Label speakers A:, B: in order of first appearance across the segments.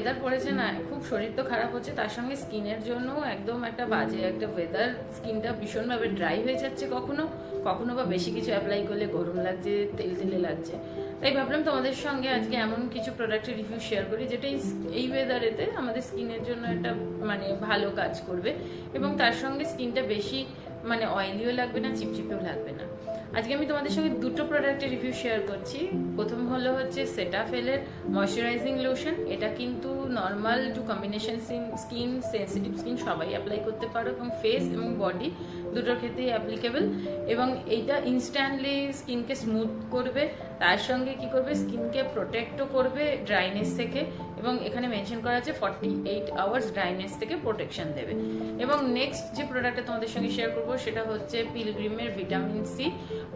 A: Weather পড়েছে না, খুব শরীর তো খারাপ হচ্ছে, তার সঙ্গে স্কিনের জন্য একদম একটা বাজে একটা ওয়েদার। স্কিনটা ভীষণভাবে ড্রাই হয়ে যাচ্ছে, কখনো কখনো বা বেশি কিছু অ্যাপ্লাই করলে গরম লাগছে, তেল তেলে লাগছে। তাই ভাবলাম তোমাদের সঙ্গে আজকে এমন কিছু প্রোডাক্টের রিভিউ শেয়ার করি যেটা এই ওয়েদারেতে আমাদের স্কিনের জন্য একটা মানে ভালো কাজ করবে, এবং তার সঙ্গে স্কিনটা বেশি মানে অয়েলিও লাগবে না, চিপচিপেও লাগবে না। আজকে আমি তোমাদের সঙ্গে দুটো প্রোডাক্টের রিভিউ শেয়ার করছি। প্রথম হলো হচ্ছে সেটাফিলের ময়শ্চারাইজিং লোশন। এটা কিন্তু normal to combination skin, sensitive skin সবাই অ্যাপ্লাই করতে পারো, এবং ফেস এবং বডি দুটোর ক্ষেত্রেই অ্যাপ্লিকেবল। এবং এইটা ইনস্ট্যান্টলি স্কিনকে স্মুথ করবে, তার সঙ্গে কি করবে, স্কিনকে প্রোটেক্টও করবে ড্রাইনেস থেকে, এবং এখানে মেনশন করা আছে 48 আওয়ার্স ড্রাইনেস থেকে প্রোটেকশন দেবে। এবং নেক্সট যে প্রোডাক্টটা তোমাদের সঙ্গে শেয়ার করবো সেটা হচ্ছে পিলগ্রিমের vitamin C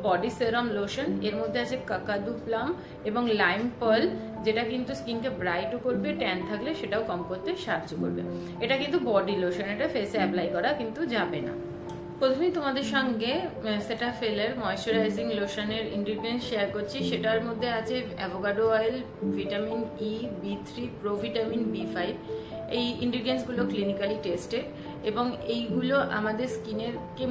A: body serum lotion. এর মধ্যে আছে কাকাদু প্লাম এবং লাইম পার্ল, যেটা কিন্তু স্কিনকে ব্রাইটও করবে, ট্যান থাকলে সেটাও কম করতে সাহায্য করবে। এটা কিন্তু বডি লোশন, এটা ফেসে অ্যাপ্লাই করা কিন্তু যাবে না। প্রথমেই তোমাদের সঙ্গে সেটাফিলের ময়শ্চারাইজিং লোশনের ইনগ্রিডিয়েন্টস শেয়ার করছি। সেটার মধ্যে আছে avocado oil, vitamin E, B3, provitamin B5। এই ইনগ্রিডিয়েন্টসগুলো ক্লিনিক্যালি টেস্টেড, এবং এইগুলো আমাদের স্কিনেরকে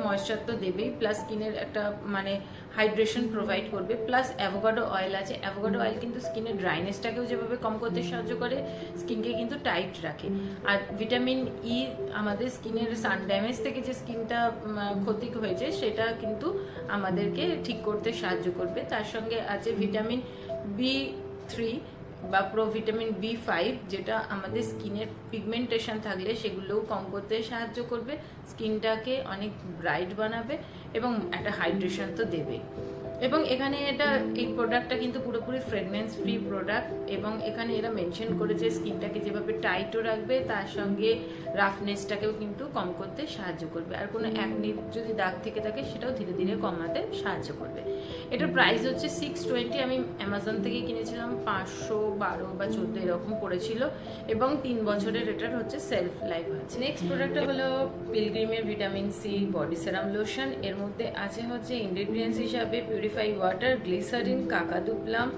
A: ময়শ্চার তো দেবেই, প্লাস স্কিনের একটা মানে হাইড্রেশন প্রোভাইড করবে। প্লাস অ্যাভোকাডো অয়েল আছে। অ্যাভোকাডো অয়েল কিন্তু স্কিনের ড্রাইনেসটাকেও যেভাবে কম করতে সাহায্য করে, স্কিনকে কিন্তু টাইট রাখে। আর ভিটামিন ই আমাদের স্কিনের সান ড্যামেজ থেকে যে স্কিনটা ক্ষতি হয়েছে সেটা কিন্তু আমাদেরকে ঠিক করতে সাহায্য করবে। তার সঙ্গে আছে ভিটামিন B3 বা প্রোভিটামিন B5, যেটা আমাদের স্কিনের পিগমেন্টেশন থাকলে সেগুলোও কম করতে সাহায্য করবে, স্কিনটাকে অনেক ব্রাইট বানাবে, এবং একটা হাইড্রেশন তো দেবে। এবং এখানে এই প্রোডাক্টটা কিন্তু পুরোপুরি ফ্রেগনেন্স ফ্রি প্রোডাক্ট, এবং এখানে এরা মেনশন করেছে স্কিনটাকে যেভাবে টাইটও রাখবে, তার সঙ্গে রাফনেসটাকেও কিন্তু কম করতে সাহায্য করবে, আর কোনো একনি যদি দাগ থেকে থাকে সেটাও ধীরে ধীরে কমাতে সাহায্য করবে। এটার প্রাইস হচ্ছে 620। আমি অ্যামাজন থেকে কিনেছিলাম, 512 বা 14 এরকম পড়েছিল, এবং 3 বছরের এটার হচ্ছে সেলফ লাইফ আছে। নেক্সট প্রোডাক্টটা হলো পিলগ্রিমের vitamin C body serum lotion. এর মধ্যে আছে হচ্ছে ইনগ্রিডিয়েন্টস হিসাবে purify water, glycerin, Kakadu plum,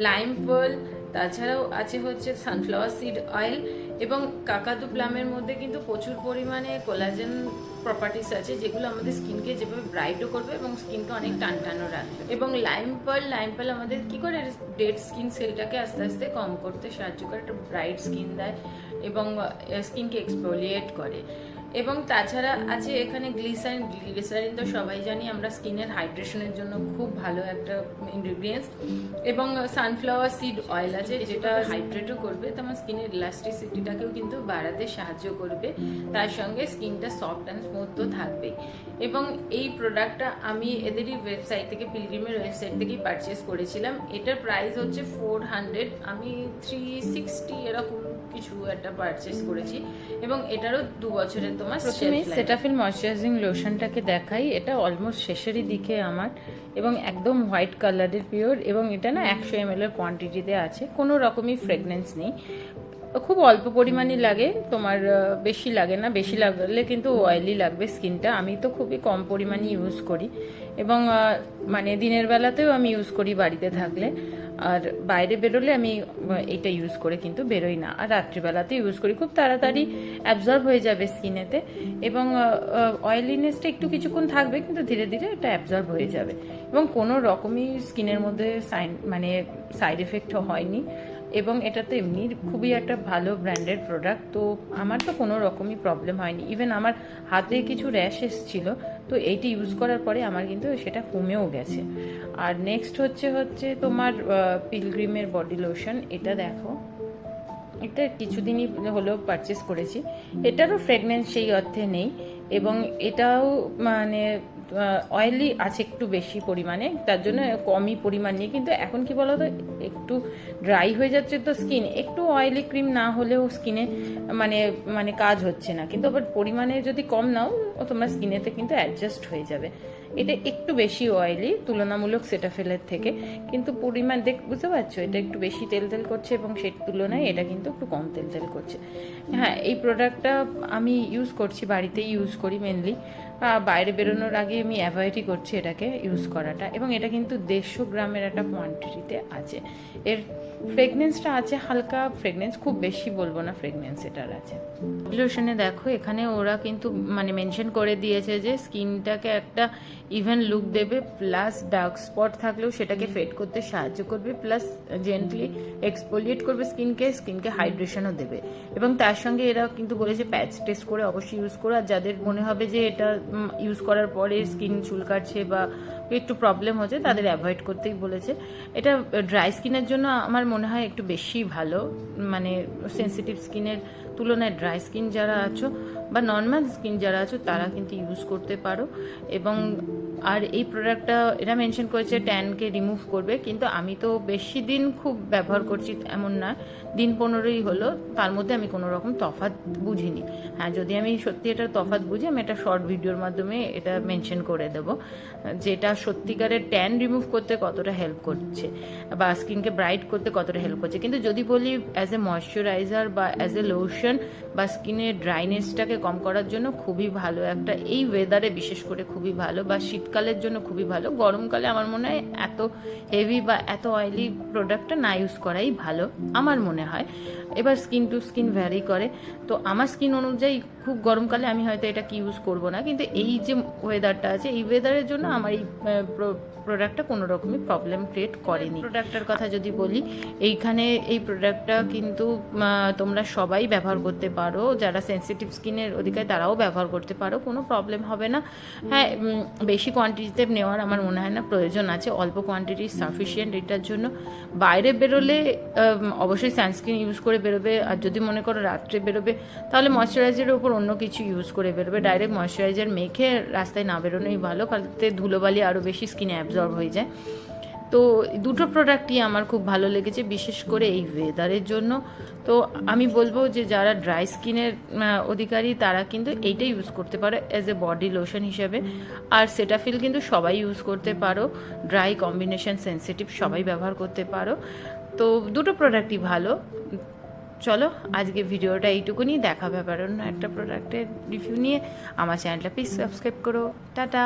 A: lime pearl, তাছাড়াও আছে হচ্ছে সানফ্লাওয়ার সিড অয়েল। এবং কাকাদু প্লামের মধ্যে কিন্তু প্রচুর পরিমাণে কোলাজেন প্রপার্টিস আছে, যেগুলো আমাদের স্কিনকে যেভাবে ব্রাইটও করবে এবং স্কিনকে অনেক টানটানও রাখবে। এবং লাইম পার্ল আমাদের কি করে ডেড স্কিন সেলটাকে আস্তে আস্তে কম করতে সাহায্য করে, একটা ব্রাইট স্কিন দেয় এবং স্কিনকে এক্সফোলিয়েট করে। এবং তাছাড়া আছে এখানে গ্লিসারিন তো সবাই জানি আমরা স্কিনের হাইড্রেশনের জন্য খুব ভালো একটা ইনগ্রিডিয়েন্টস। এবং সানফ্লাওয়ার সিড অয়েল আছে, যেটা হাইড্রেটও করবে, তো আমার স্কিনের ইলাস্টিসিটিটাকেও কিন্তু বাড়াতে সাহায্য করবে, তার সঙ্গে স্কিনটা সফট অ্যান্ড স্মুথ তো থাকবেই। এবং এই প্রোডাক্টটা আমি এদেরই ওয়েবসাইট থেকে, পিলগ্রিমের ওয়েবসাইট থেকেই পারচেস করেছিলাম। এটার প্রাইস হচ্ছে 400, আমি 360 এরকম কিছু একটা পারচেস করেছি, এবং এটারও 2 বছরের তোমার। প্রথমে সেটাফিল ময়শ্চারাইজিং লোশনটাকে দেখাই। এটা অলমোস্ট শেষেরই দিকে আমার, এবং একদম হোয়াইট কালারের পিওর, এবং এটা না 100 ml এর কোয়ান্টিটিতে আছে, কোনো রকমই ফ্রেগনেন্স নেই, খুব অল্প পরিমাণই লাগে তোমার, বেশি লাগে না। বেশি লাগলে কিন্তু অয়েলি লাগবে স্কিনটা। আমি তো খুবই কম পরিমাণে ইউজ করি, এবং মানে দিনের বেলাতেও আমি ইউজ করি বাড়িতে থাকলে, আর বাইরে বেরোলে আমি এইটা ইউজ করে কিন্তু বেরোই না, আর রাত্রিবেলাতে ইউজ করি, খুব তাড়াতাড়ি অ্যাবজর্ব হয়ে যাবে স্কিনেতে, এবং অয়েলিনেসটা একটু কিছুক্ষণ থাকবে কিন্তু ধীরে ধীরে এটা অ্যাবজর্ব হয়ে যাবে, এবং কোনো রকমই স্কিনের মধ্যে মানে সাইড এফেক্টও হয়নি। এবং এটা তো এমনি খুবই একটা ভালো ব্র্যান্ডেড প্রোডাক্ট, তো আমার তো কোনো রকমই প্রবলেম হয়নি। ইভেন আমার হাতে কিছু র্যাশ এসেছিলো, তো এইটি ইউজ করার পরে আমার কিন্তু সেটা কমেও গেছে। আর নেক্সট হচ্ছে তোমার পিলগ্রিমের বডি লোশন। এটা দেখো, এটা কিছুদিনই হলো পারচেস করেছি। এটারও ফ্রেগনেন্স সেই অর্থে নেই, এবং এটাও মানে অয়েলি আছে একটু বেশি পরিমাণে, তার জন্য কমই পরিমাণ নিয়ে। কিন্তু এখন কি বলো তো, একটু ড্রাই হয়ে যাচ্ছে তো স্কিন, একটু অয়েলি ক্রিম না হলেও স্কিনে মানে কাজ হচ্ছে না, কিন্তু আবার পরিমাণে যদি কম নাও তোমার স্কিনেতে কিন্তু অ্যাডজাস্ট হয়ে যাবে। এটা একটু বেশি অয়েলি তুলনামূলক সেটাফিলের থেকে, কিন্তু পরিমাণ বুঝতে পারছো, এটা একটু বেশি তেল তেল করছে, এবং সেই তুলনায় এটা কিন্তু একটু কম তেল তেল করছে। হ্যাঁ, এই প্রোডাক্টটা আমি ইউজ করছি, বাড়িতেই ইউজ করি মেনলি। বাইরে বেরোনোর আগে আমি অ্যাভয়েডই করছি এটাকে ইউজ করাটা। এবং এটা কিন্তু 150 গ্রামের একটা কোয়ান্টিটিতে আছে। এর ফ্রেগনেন্সটা আছে হালকা, ফ্রেগনেন্স খুব বেশি বলবো না, ফ্রেগনেন্স এটার আছে। লোশনে দেখো এখানে ওরা কিন্তু মানে মেনশন করে দিয়েছে যে স্কিনটাকে একটা ইভেন লুক দেবে, প্লাস ডার্ক স্পট থাকলেও সেটাকে ফেড করতে সাহায্য করবে, প্লাস জেন্টলি এক্সফোলিয়েট করবে স্কিনকে হাইড্রেশনও দেবে। এবং তার সঙ্গে এরা কিন্তু বলেছে প্যাচ টেস্ট করে অবশ্যই ইউজ করো। আর যাদের মনে হবে যে এটা ইউজ করার পরে স্কিন চুলকাচ্ছে বা একটু প্রবলেম হচ্ছে তাদের অ্যাভয়েড করতেই বলেছে। এটা ড্রাই স্কিনের জন্য আমার মনে হয় একটু বেশি ভালো, মানে সেন্সিটিভ স্কিনের তুলনায় ড্রাই স্কিন যারা আছো বা নর্মাল স্কিন যারা আছো তারা কিন্তু ইউজ করতে পারো। এবং আর এই প্রোডাক্টটা এরা মেনশন করেছে ট্যানকে রিমুভ করবে, কিন্তু আমি তো বেশি দিন খুব ব্যবহার করছি এমন না, দিন 15ই হলো, তার মধ্যে আমি কোনো রকম তফাৎ বুঝিনি। হ্যাঁ, যদি আমি সত্যি এটার তফাৎ বুঝি আমি একটা শর্ট ভিডিওর মাধ্যমে এটা মেনশন করে দেবো যেটা সত্যিকারের ট্যান রিমুভ করতে কতটা হেল্প করছে বা স্কিনকে ব্রাইট করতে কতটা হেল্প করছে। কিন্তু যদি বলি অ্যাজ এ ময়শ্চারাইজার বা অ্যাজ এ লোশন বা স্কিনের ড্রাইনেসটাকে কম করার জন্য খুবই ভালো একটা, এই ওয়েদারে বিশেষ করে খুবই ভালো, বা শীতকালের জন্য খুবই ভালো। গরমকালে আমার মনে হয় এত হেভি বা এত অয়েলি প্রোডাক্টটা না ইউজ করাই ভালো আমার মনে হয়। এবার স্কিন টু স্কিন ভ্যারি করে, তো আমার স্কিন অনুযায়ী খুব গরমকালে আমি হয়তো এটা কি ইউজ করব না, কিন্তু এই যে ওয়েদারটা আছে এই ওয়েদারের জন্য আমার এই প্রোডাক্টটা কোনো রকমই প্রবলেম ক্রিয়েট করেনি। প্রোডাক্টটার কথা যদি বলি, এইখানে এই প্রোডাক্টটা কিন্তু তোমরা সবাই ব্যবহার করতে পারো, যারা সেন্সিটিভ স্কিনের অধিকারী তারাও ব্যবহার করতে পারো, কোনো প্রবলেম হবে না। হ্যাঁ, বেশি কোয়ান্টিটিতে নেওয়ার আমার মনে হয় না প্রয়োজন আছে, অল্প কোয়ান্টিটি সাফিসিয়েন্ট এটার জন্য। বাইরে বেরোলে অবশ্যই সানস্ক্রিন ইউজ করে বেরোবে, আর যদি মনে করো রাত্রে বেরোবে তাহলে ময়শ্চারাইজারের উপর অন্য কিছু ইউজ করে বেরোবে। ডাইরেক্ট ময়শ্চারাইজার মেখে রাস্তায় না বেরোনোই ভালো, কালতে ধুলোবালি আরও বেশি স্কিনে অ্যাবজর্ব হয়ে যায়। তো দুটো প্রোডাক্টই আমার খুব ভালো লেগেছে, বিশেষ করে এই ওয়েদারের জন্য। তো আমি বলবো যে যারা ড্রাই স্কিনের অধিকারী তারা কিন্তু এইটা ইউজ করতে পারো অ্যাজ এ বডি লোশন হিসেবে। আর সেটাফিল কিন্তু সবাই ইউজ করতে পারো, ড্রাই কম্বিনেশন সেন্সিটিভ সবাই ব্যবহার করতে পারো। তো দুটো প্রোডাক্টই ভালো। চলো আজকে ভিডিওটা এইটুকুনি, দেখা ব্যাপার অন্য একটা প্রোডাক্টের রিভিউ নিয়ে। আমার চ্যানেলটা প্লিজ সাবস্ক্রাইব করো। টাটা।